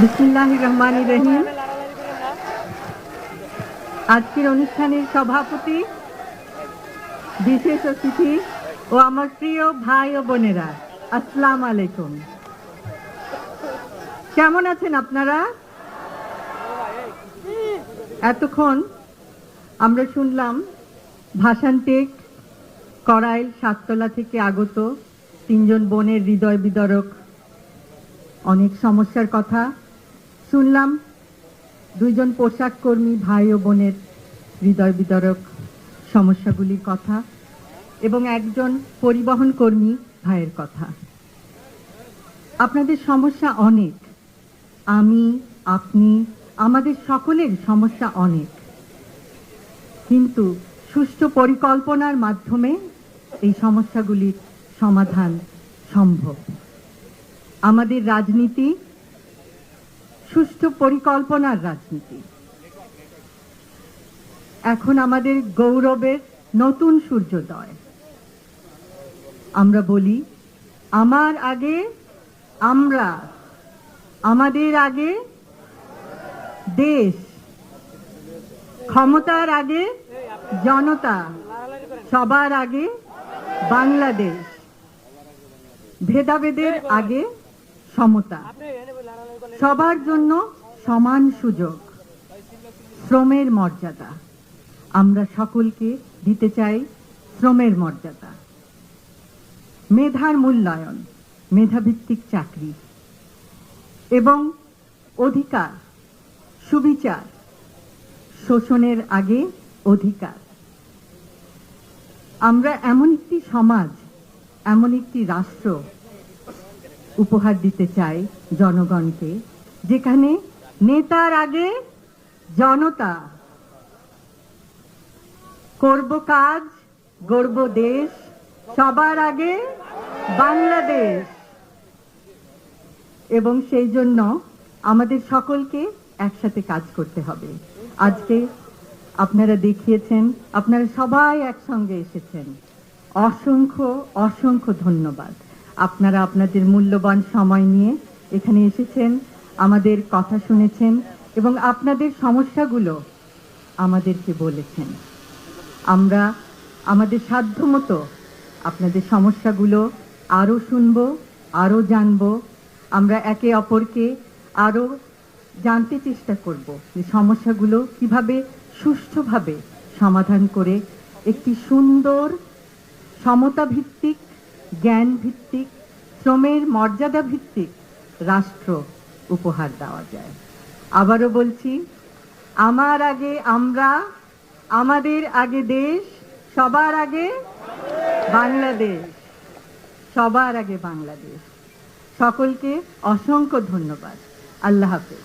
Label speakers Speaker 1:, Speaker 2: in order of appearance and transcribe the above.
Speaker 1: বিসমিল্লাহির রহমানির রহিম। আজকের অনুষ্ঠানের সভাপতি, বিশেষ অতিথি ও আমার প্রিয় ভাই ও বোনেরা, আসসালামু আলাইকুম। কেমন আছেন আপনারা? এতক্ষণ আমরা শুনলাম ভাষান্তিক করাইল সাততলা থেকে আগত তিনজন বোনের হৃদয় বিদারক অনেক সমস্যার কথা শুনলাম। দুইজন পোশাক কর্মী ভাই ও বোনের হৃদয় বিদারক সমস্যাগুলির কথা এবং একজন পরিবহন কর্মী ভাইয়ের কথা। আপনাদের সমস্যা অনেক, আমি, আপনি, আমাদের সকলের সমস্যা অনেক, কিন্তু সুষ্ঠু পরিকল্পনার মাধ্যমে এই সমস্যাগুলির সমাধান সম্ভব। আমাদের রাজনীতি সুষ্ঠু পরিকল্পনার রাজনীতি। এখন আমাদের গৌরবের নতুন সূর্যোদয়। আমরা বলি, আমার আগে আমরা, আমাদের আগে দেশ, ক্ষমতার আগে জনতা, সবার আগে বাংলাদেশ, ভেদাভেদের আগে সমতা, সবার জন্য সমান সুযোগ, শ্রমের মর্যাদা। আমরা সকলকে দিতে চাই শ্রমের মর্যাদা, মেধার মূল্যায়ন, মেধাভিত্তিক চাকরি এবং অধিকার, সুবিচার, শোষণের আগে অধিকার। আমরা এমন একটি সমাজ, এমন একটি রাষ্ট্র উপহার দিতে চাই জনগণকে, যেখানে নেতার আগে জনতা, করব কাজ, গড়ব দেশ, সবার আগে বাংলাদেশ। এবং সেই জন্য আমাদের সকলকে একসাথে কাজ করতে হবে। আজকে আপনারা দেখিয়েছেন, আপনারা সবাই একসঙ্গে এসেছেন। অসংখ্য অসংখ্য ধন্যবাদ। আপনারা আপনাদের মূল্যবান সময় নিয়ে এখানে এসেছেন, আমাদের কথা শুনেছেন এবং আপনাদের সমস্যাগুলো আমাদেরকে বলেছেন। আমরা আমাদের সাধ্যমতো আপনাদের সমস্যাগুলো আরও শুনবো, আরও জানবো। আমরা একে অপরকে আরও জানতে চেষ্টা করব যে সমস্যাগুলো কিভাবে সুষ্ঠুভাবে সমাধান করে একটি সুন্দর সমতা ভিত্তিক, জ্ঞান ভিত্তিক, শ্রমের মর্যাদা ভিত্তিক রাষ্ট্র উপহার দেওয়া যায়। আবারও বলছি, আমার আগে আমরা, আমাদের আগে দেশ, সবার আগে বাংলাদেশ, সবার আগে বাংলাদেশ। সকলকে অসংখ্য ধন্যবাদ। আল্লাহ হাফেজ।